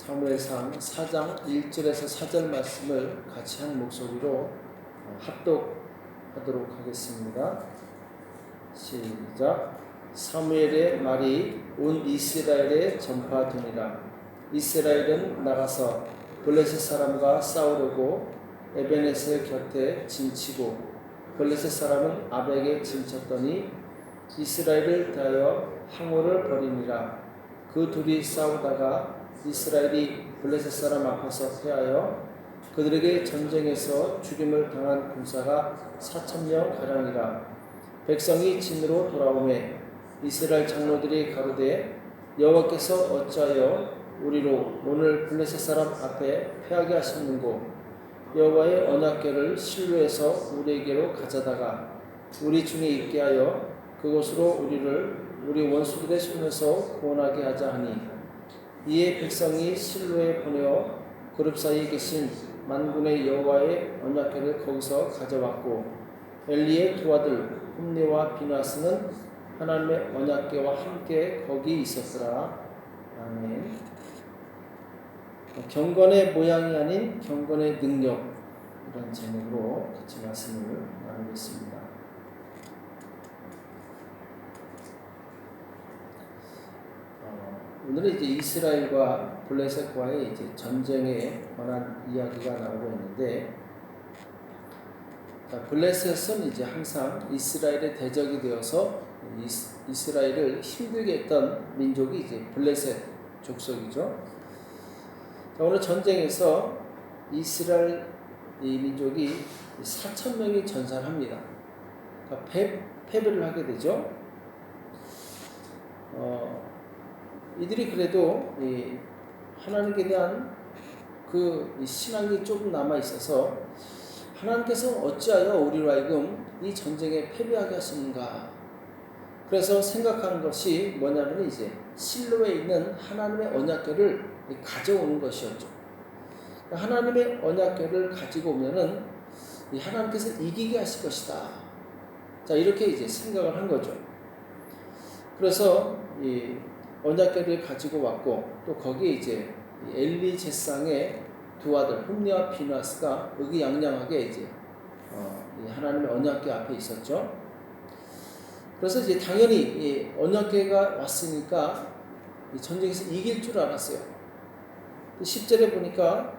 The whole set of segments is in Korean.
사무엘상 4장 1절에서 4절 말씀을 같이 한 목소리로 합독하도록 하겠습니다. 시작. 사무엘의 말이 온 이스라엘에 전파되니라. 이스라엘은 나가서 블레셋 사람과 싸우려고 에베네셀 곁에 진치고 블레셋 사람은 아벡에 진쳤더니 이스라엘을 대하여 항오를 벌이니라. 그 둘이 싸우다가 이스라엘이 블레셋 사람 앞에서 패하여 그들에게 전쟁에서 죽임을 당한 군사가 4,000명 가량이라. 백성이 진으로 돌아오매 이스라엘 장로들이 가로되 여호와께서 어찌하여 우리로 오늘 블레셋 사람 앞에 패하게 하셨는고 여호와의 언약궤를 실로에서 우리에게로 가져다가 우리 중에 있게 하여 그곳으로 우리 원수들의 손에서 구원하게 하자 하니 이에 백성이 실로에 보내어 그룹 사이에 계신 만군의 여호와의 언약궤를 거기서 가져왔고 엘리의 두 아들 홈니와 비나스는 하나님의 언약궤와 함께 거기 있었더라. 아멘. 경건의 모양이 아닌 경건의 능력, 이런 제목으로 같이 말씀을 나누겠습니다. 오늘은 이제 이스라엘과 블레셋과의 이제 전쟁에 관한 이야기가 나오고 있는데, 블레셋은 이제 항상 이스라엘의 대적이 되어서 이스라엘을 힘들게 했던 민족이 이제 블레셋 족속이죠. 오늘 전쟁에서 이스라엘 이 민족이 4,000명이 전사합니다. 패배를 하게 되죠. 이들이 그래도 하나님께 대한 그 신앙이 조금 남아 있어서 하나님께서 어찌하여 우리로 하여금 이 전쟁에 패배하게 하시는가. 그래서 생각하는 것이 뭐냐면 이제 실로에 있는 하나님의 언약궤를 가져오는 것이었죠. 하나님의 언약궤를 가지고 오면은 하나님께서 이기게 하실 것이다. 자, 이렇게 이제 생각을 한 거죠. 그래서 이 언약궤를 가지고 왔고 또 거기에 이제 엘리 제사장의 두 아들 홈니와 비나스가 의기양양하게 이제 하나님의 언약궤 앞에 있었죠. 그래서 이제 당연히 이 언약궤가 왔으니까 이 전쟁에서 이길 줄 알았어요. 10절에 보니까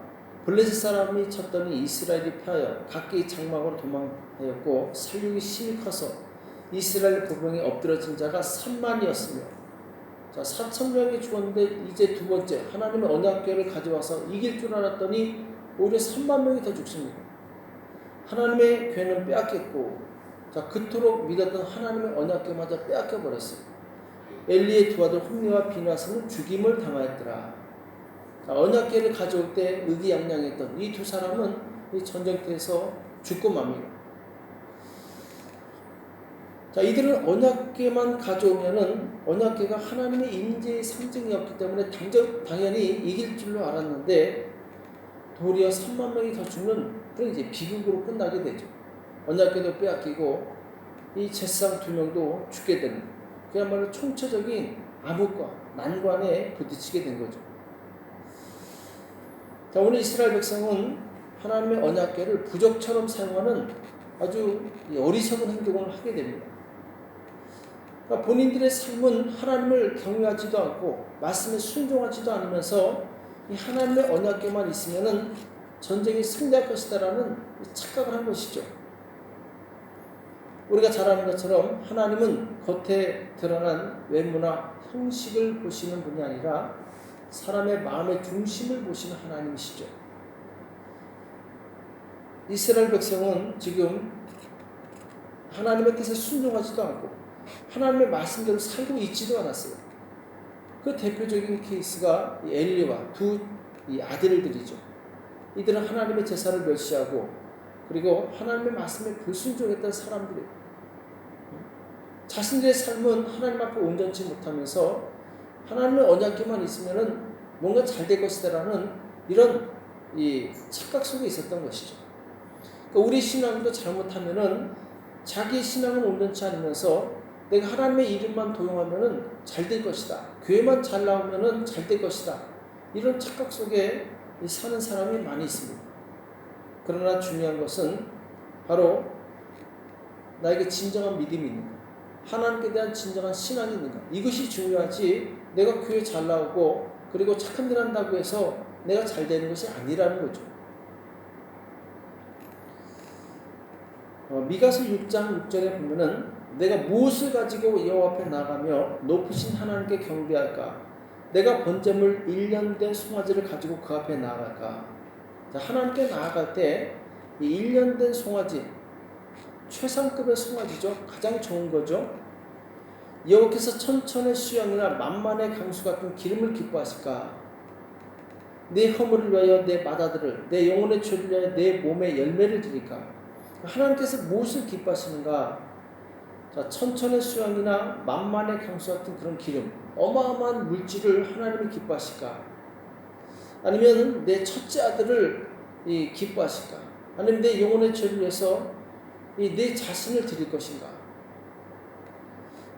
블레셋 사람이 쳤더니 이스라엘이 패하여 각기 장막으로 도망하였고 살육이 심히 커서 이스라엘 보병에 엎드러진 자가 3만이었으며, 자, 4,000명이 죽었는데 이제 두 번째 하나님의 언약궤를 가져와서 이길 줄 알았더니 오히려 3만 명이 더 죽습니다. 하나님의 궤는 빼앗겼고, 자, 그토록 믿었던 하나님의 언약궤마저 빼앗겨 버렸어요. 엘리의 두 아들 홈니와 비나스는 죽임을 당하였더라. 자, 언약궤를 가져올 때 의기양양했던 이 두 사람은 이 전쟁터에서 죽고 맙니다. 자, 이들은 언약궤만 가져오면은 언약궤가 하나님의 임재의 상징이었기 때문에 당연히 이길 줄로 알았는데 도리어 3만 명이 더 죽는 그런 이제 비극으로 끝나게 되죠. 언약궤도 빼앗기고 이 제사장 2명도 죽게 되는, 그야말로 총체적인 암흑과 난관에 부딪히게 된 거죠. 자, 오늘 이스라엘 백성은 하나님의 언약궤를 부적처럼 사용하는 아주 어리석은 행동을 하게 됩니다. 그러니까 본인들의 삶은 하나님을 경외하지도 않고 말씀에 순종하지도 않으면서 이 하나님의 언약궤만 있으면은 전쟁이 승리할 것이다라는 착각을 한 것이죠. 우리가 잘 아는 것처럼 하나님은 겉에 드러난 외모나 형식을 보시는 분이 아니라 사람의 마음의 중심을 보시는 하나님이시죠. 이스라엘 백성은 지금 하나님의 뜻에 순종하지도 않고 하나님의 말씀대로 살고 있지도 않았어요. 그 대표적인 케이스가 엘리와 두 아들들이죠. 이들은 하나님의 제사를 멸시하고 그리고 하나님의 말씀에 불순종했던 사람들이에요. 자신들의 삶은 하나님 앞에 온전치 못하면서 하나님의 언약궤만 있으면은 뭔가 잘 될 것이다라는 이런 이 착각 속에 있었던 것이죠. 그러니까 우리 신앙도 잘못하면은 자기 신앙은 온전치 않으면서 내가 하나님의 이름만 도용하면은 잘 될 것이다. 교회만 잘 나오면은 잘 될 것이다. 이런 착각 속에 사는 사람이 많이 있습니다. 그러나 중요한 것은 바로 나에게 진정한 믿음이 있는가, 하나님께 대한 진정한 신앙이 있는가, 이것이 중요하지 내가 교회 잘 나오고 그리고 착한 일 한다고 해서 내가 잘 되는 것이 아니라는 거죠. 미가서 6장 6절에 보면은 내가 무엇을 가지고 여호와 앞에 나가며 높으신 하나님께 경배할까? 내가 번제물 1년 된 송아지를 가지고 그 앞에 나아갈까? 자, 하나님께 나아갈 때 이 1년 된 송아지, 최상급의 송아지죠. 가장 좋은 거죠. 여호와께서 천천의 수양이나 만만의 강수 같은 기름을 기뻐하실까? 내 허물을 위하여 내 맏아들을, 내 영혼의 죄를 위하여 내 몸에 열매를 드릴까? 하나님께서 무엇을 기뻐하시는가? 자, 천천의 수양이나 만만의 강수 같은 그런 기름, 어마어마한 물질을 하나님이 기뻐하실까? 아니면 내 첫째 아들을 기뻐하실까? 아니면 내 영혼의 죄를 위해서 내 자신을 드릴 것인가?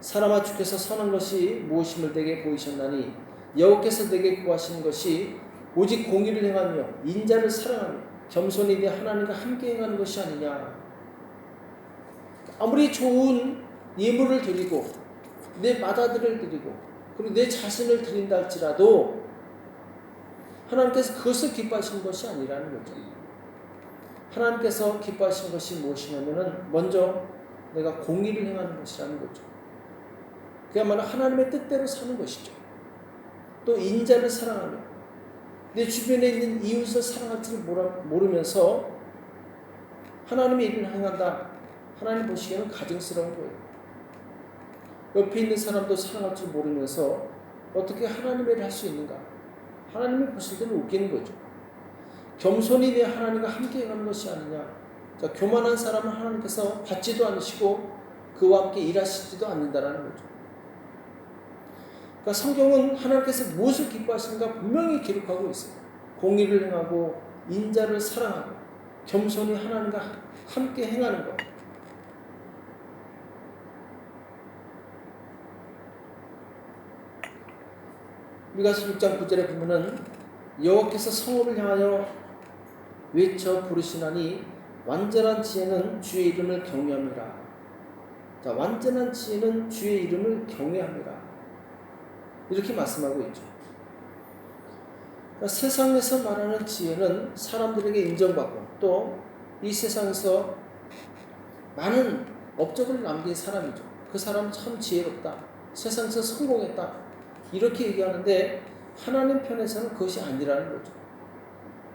사람아, 주께서 선한 것이 무엇임을 내게 보이셨나니 여호와께서 내게 구하시는 것이 오직 공의를 행하며 인자를 사랑하며 겸손히 내 하나님과 함께 행하는 것이 아니냐. 아무리 좋은 예물을 드리고 내 맏아들을 드리고 그리고 내 자신을 드린다 할지라도 하나님께서 그것을 기뻐하시는 것이 아니라는 거죠. 하나님께서 기뻐하시는 것이 무엇이냐면은 먼저 내가 공의를 행하는 것이라는 거죠. 그야말로 하나님의 뜻대로 사는 것이죠. 또 인자를 사랑하며 내 주변에 있는 이웃을 사랑할 줄 모르면서 하나님의 일을 행한다. 하나님 보시기에는 가증스러운 거예요. 옆에 있는 사람도 사랑할 줄 모르면서 어떻게 하나님의 일을 할 수 있는가? 하나님이 보실 때는 웃기는 거죠. 겸손히 내 하나님과 함께 행하는 것이 아니냐. 자, 교만한 사람은 하나님께서 받지도 않으시고 그와 함께 일하시지도 않는다라는 거죠. 그러니까 성경은 하나님께서 무엇을 기뻐하시는가 분명히 기록하고 있어요. 공의를 행하고 인자를 사랑하고 겸손히 하나님과 함께 행하는 것. 미가서 6장 9절에 보면은 여호와께서 성읍을 향하여 외쳐 부르시나니 완전한 지혜는 주의 이름을 경외함이라. 자, 완전한 지혜는 주의 이름을 경외함이라. 이렇게 말씀하고 있죠. 그러니까 세상에서 말하는 지혜는 사람들에게 인정받고 또 이 세상에서 많은 업적을 남긴 사람이죠. 그 사람은 참 지혜롭다. 세상에서 성공했다. 이렇게 얘기하는데 하나님 편에서는 그것이 아니라는 거죠.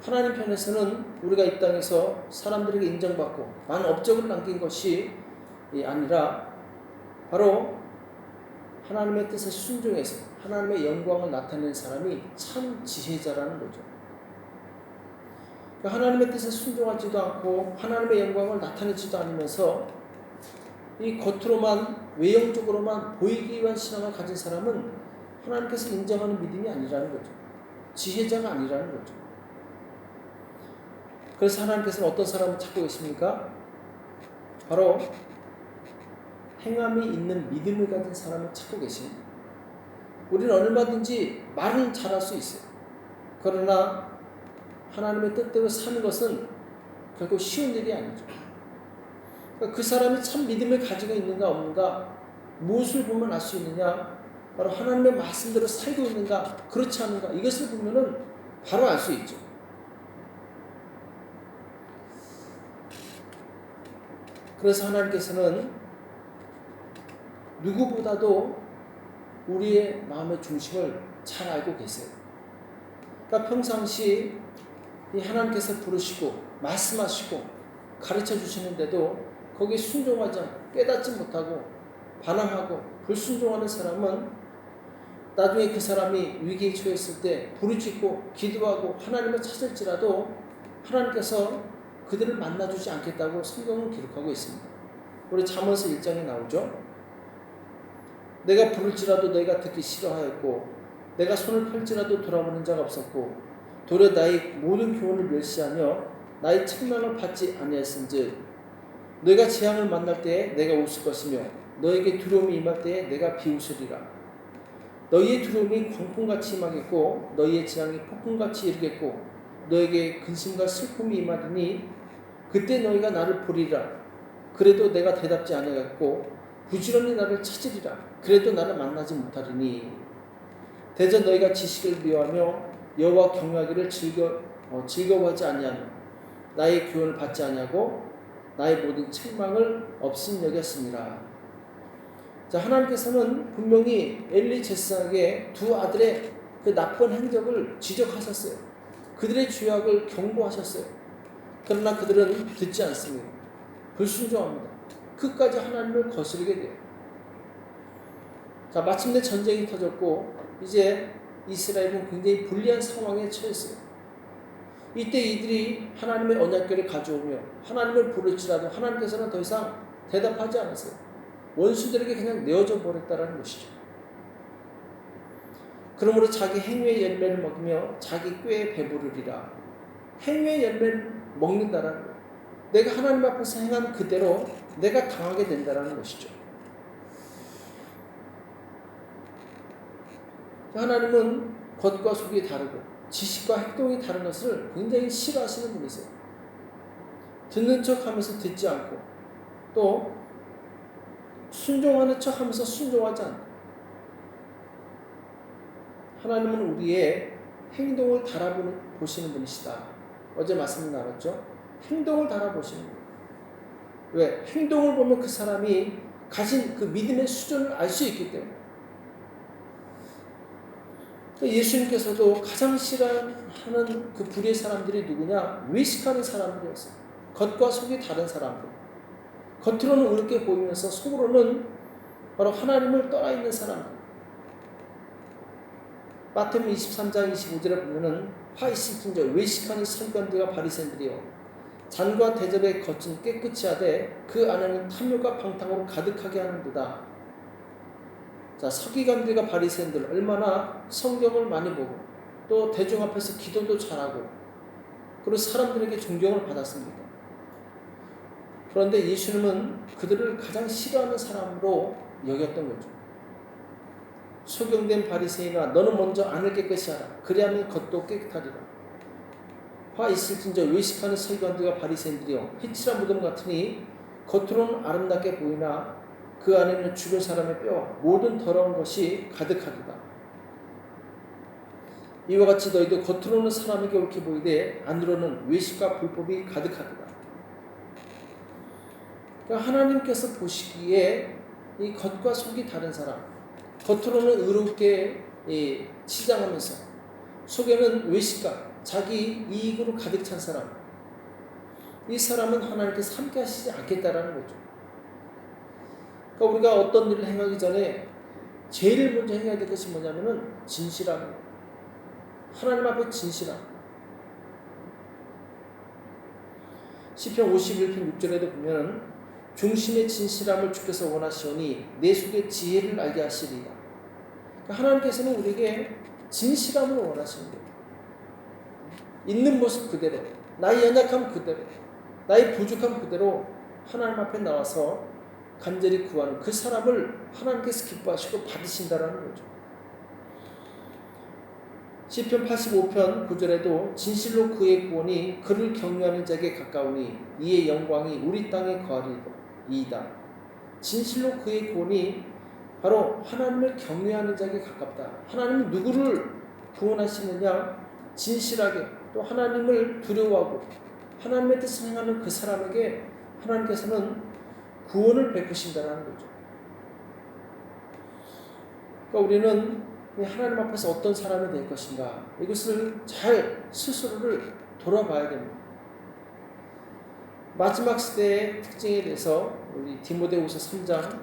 하나님 편에서는 우리가 이 땅에서 사람들에게 인정받고 많은 업적을 남긴 것이 아니라 바로 하나님의 뜻에 순종해서 하나님의 영광을 나타내는 사람이 참 지혜자라는 거죠. 하나님의 뜻에 순종하지도 않고 하나님의 영광을 나타내지도 않으면서 이 겉으로만 외형적으로만 보이기 위한 신앙을 가진 사람은 하나님께서 인정하는 믿음이 아니라는 거죠. 지혜자가 아니라는 거죠. 그래서 하나님께서는 어떤 사람을 찾고 계십니까? 바로 행함이 있는 믿음을 가진 사람을 찾고 계십니다. 우리는 얼마든지 말은 잘할 수 있어요. 그러나 하나님의 뜻대로 사는 것은 결코 쉬운 일이 아니죠. 그러니까 그 사람이 참 믿음을 가지고 있는가 없는가, 무엇을 보면 알 수 있느냐, 바로 하나님의 말씀대로 살고 있는가 그렇지 않은가, 이것을 보면은 바로 알 수 있죠. 그래서 하나님께서는 누구보다도 우리의 마음의 중심을 잘 알고 계세요. 그러니까 평상시 이 하나님께서 부르시고 말씀하시고 가르쳐 주시는데도 거기에 순종하지 않고 깨닫지 못하고 반항하고 불순종하는 사람은 나중에 그 사람이 위기에 처했을 때 부르짖고 기도하고 하나님을 찾을지라도 하나님께서 그들을 만나주지 않겠다고 성경은 기록하고 있습니다. 우리 잠언서 1장에 나오죠. 내가 부를지라도 너희가 듣기 싫어하였고 내가 손을 펼지라도 돌아보는 자가 없었고 도리어 나의 모든 교훈을 멸시하며 나의 책망을 받지 아니하였은즉 너희가 재앙을 만날 때에 내가 웃을 것이며 너에게 두려움이 임할 때에 내가 비웃으리라. 너희의 두려움이 광풍같이 임하겠고 너희의 재앙이 폭풍같이 이르겠고 너에게 근심과 슬픔이 임하리니 그때 너희가 나를 보리라. 그래도 내가 대답지 아니하겠고 부지런히 나를 찾으리라. 그래도 나를 만나지 못하리니 대저 너희가 지식을 미워하며 여호와 경외하기를 즐거워하지 아니하며 나의 교훈을 받지 아니하고 나의 모든 책망을 없음 여겼습니다. 자, 하나님께서는 분명히 엘리 제사장에게 두 아들의 그 나쁜 행적을 지적하셨어요. 그들의 죄악을 경고하셨어요. 그러나 그들은 듣지 않습니다. 불순종합니다. 끝까지 하나님을 거스르게 돼요. 자, 마침내 전쟁이 터졌고 이제 이스라엘은 굉장히 불리한 상황에 처했어요. 이때 이들이 하나님의 언약궤를 가져오며 하나님을 부를지라도 하나님께서는 더 이상 대답하지 않았어요. 원수들에게 그냥 내어져 버렸다는 것이죠. 그러므로 자기 행위의 열매를 먹으며 자기 꾀에 배부르리라. 행위의 열매를 먹는다라는 거예요. 내가 하나님 앞에서 행한 그대로 내가 당하게 된다는 것이죠. 하나님은 겉과 속이 다르고 지식과 행동이 다른 것을 굉장히 싫어하시는 분이세요. 듣는 척하면서 듣지 않고 또 순종하는 척하면서 순종하지 않고 하나님은 우리의 행동을 달아보시는 분이시다. 어제 말씀 나눴죠? 행동을 달아보시는 분. 왜? 행동을 보면 그 사람이 가진 그 믿음의 수준을 알 수 있기 때문에. 예수님께서도 가장 싫어하는 그 불의의 사람들이 누구냐? 외식하는 사람들이었어요. 겉과 속이 다른 사람들. 겉으로는 의롭게 보이면서 속으로는 바로 하나님을 떠나 있는 사람들. 마태복음 23장 25절에 보면은 화 있을진저 외식하는 서기관들과 바리새인들이여 잔과 대접의 겉은 깨끗이 하되 그 안에는 탐욕과 방탕으로 가득하게 하는도다. 자, 서기관들과 바리새인들 얼마나 성경을 많이 보고 또 대중 앞에서 기도도 잘하고 그리고 사람들에게 존경을 받았습니다. 그런데 예수님은 그들을 가장 싫어하는 사람으로 여겼던 거죠. 소경된 바리새인아 너는 먼저 안을 깨끗이 하라. 그리하면 겉도 깨끗하리라. 화 있을진저 외식하는 서기관들과 바리새인들이여 해치라 무덤 같으니 겉으로는 아름답게 보이나 그 안에는 죽은 사람의 뼈와 모든 더러운 것이 가득하도다. 이와 같이 너희도 겉으로는 사람에게 옳게 보이되 안으로는 외식과 불법이 가득하도다. 그러니까 하나님께서 보시기에 이 겉과 속이 다른 사람, 겉으로는 의롭게 치장하면서 속에는 외식과 자기 이익으로 가득 찬 사람, 이 사람은 하나님께서 함께 하시지 않겠다라는 거죠. 그러니까 우리가 어떤 일을 행하기 전에 제일 먼저 해야 될 것이 뭐냐면은 진실함. 하나님 앞에 진실함. 시편 51편 6절에도 보면 중심의 진실함을 주께서 원하시오니 내 속에 지혜를 알게 하시리라. 그러니까 하나님께서는 우리에게 진실함을 원하시는 거예요. 있는 모습 그대로, 나의 연약함 그대로, 나의 부족함 그대로 하나님 앞에 나와서 간절히 구하는 그 사람을 하나님께서 기뻐하시고 받으신다라는 거죠. 시편 85편 9절에도 진실로 그의 구원이 그를 경외하는 자에게 가까우니 이의 영광이 우리 땅에 거하리이다. 진실로 그의 구원이 바로 하나님을 경외하는 자에게 가깝다. 하나님은 누구를 구원하시느냐? 진실하게 또 하나님을 두려워하고 하나님의 뜻을 행하는 그 사람에게 하나님께서는 구원을 베푸신다는 거죠. 그러니까 우리는 하나님 앞에서 어떤 사람이 될 것인가 이것을 잘 스스로를 돌아봐야 됩니다. 마지막 시대의 특징에 대해서 우리 디모데후서 3장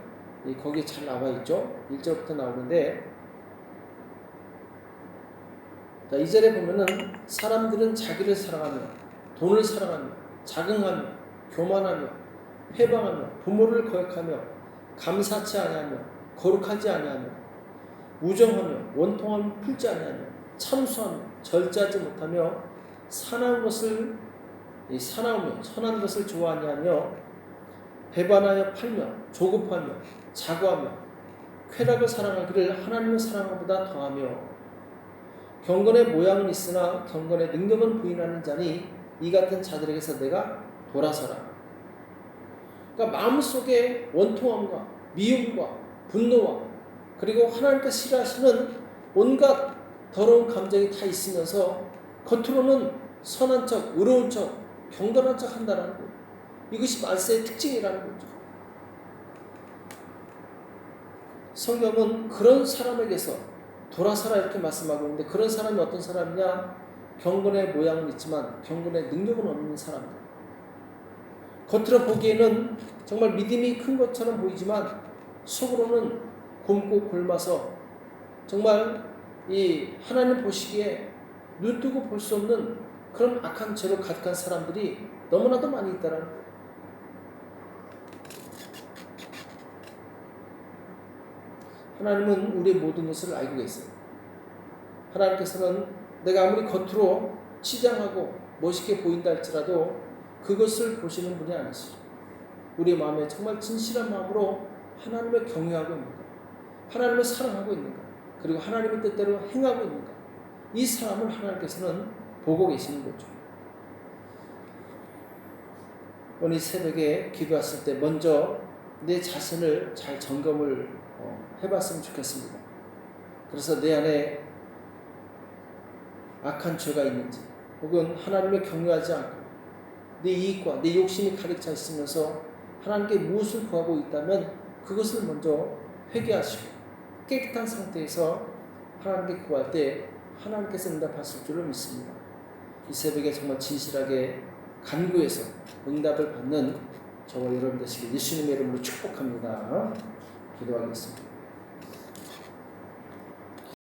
거기에 잘 나와 있죠. 1절부터 나오는데 자, 2절에 보면은 사람들은 자기를 사랑하며 돈을 사랑하며 자긍하며 교만하며 회방하며 부모를 거역하며 감사치 아니하며 거룩하지 아니하며 우정하며 원통함을 풀지 아니하며 참수하며 절제하지 못하며 사나우며 선한 것을 좋아하니 하며 배반하여 팔며 조급하며 자고하며 쾌락을 사랑하기를 하나님을 사랑함보다 더하며 경건의 모양은 있으나 경건의 능력은 부인하는 자니 이 같은 자들에게서 내가 돌아서라. 그러니까 마음속에 원통함과 미움과 분노와 그리고 하나님께 싫어하시는 온갖 더러운 감정이 다 있으면서 겉으로는 선한 척, 의로운 척, 경건한 척 한다는 것. 이것이 말세의 특징이라는 거죠. 성경은 그런 사람에게서 돌아서라 이렇게 말씀하고 있는데 그런 사람이 어떤 사람이냐? 경건의 모양은 있지만 경건의 능력은 없는 사람이다. 겉으로 보기에는 정말 믿음이 큰 것처럼 보이지만 속으로는 굶고 굶어서 정말 이 하나님 보시기에 눈 뜨고 볼 수 없는 그런 악한 죄로 가득한 사람들이 너무나도 많이 있다는 거예요. 하나님은 우리의 모든 것을 알고 계세요. 하나님께서는 내가 아무리 겉으로 치장하고 멋있게 보인다 할지라도 그것을 보시는 분이 아니시죠. 우리의 마음에 정말 진실한 마음으로 하나님을 경외하고 있는가, 하나님을 사랑하고 있는가, 그리고 하나님의 뜻대로 행하고 있는가, 이 사람을 하나님께서는 보고 계시는 거죠. 오늘 새벽에 기도했을 때 먼저 내 자신을 잘 점검을 해봤으면 좋겠습니다. 그래서 내 안에 악한 죄가 있는지 혹은 하나님을 경외하지 않고 내 이익과 내 욕심이 가득 차 있으면서 하나님께 무엇을 구하고 있다면 그것을 먼저 회개하시고 깨끗한 상태에서 하나님께 구할 때 하나님께서 응답하실 줄을 믿습니다. 이 새벽에 정말 진실하게 간구해서 응답을 받는 저와 여러분 되시길 예수님의 이름으로 축복합니다. 기도하겠습니다.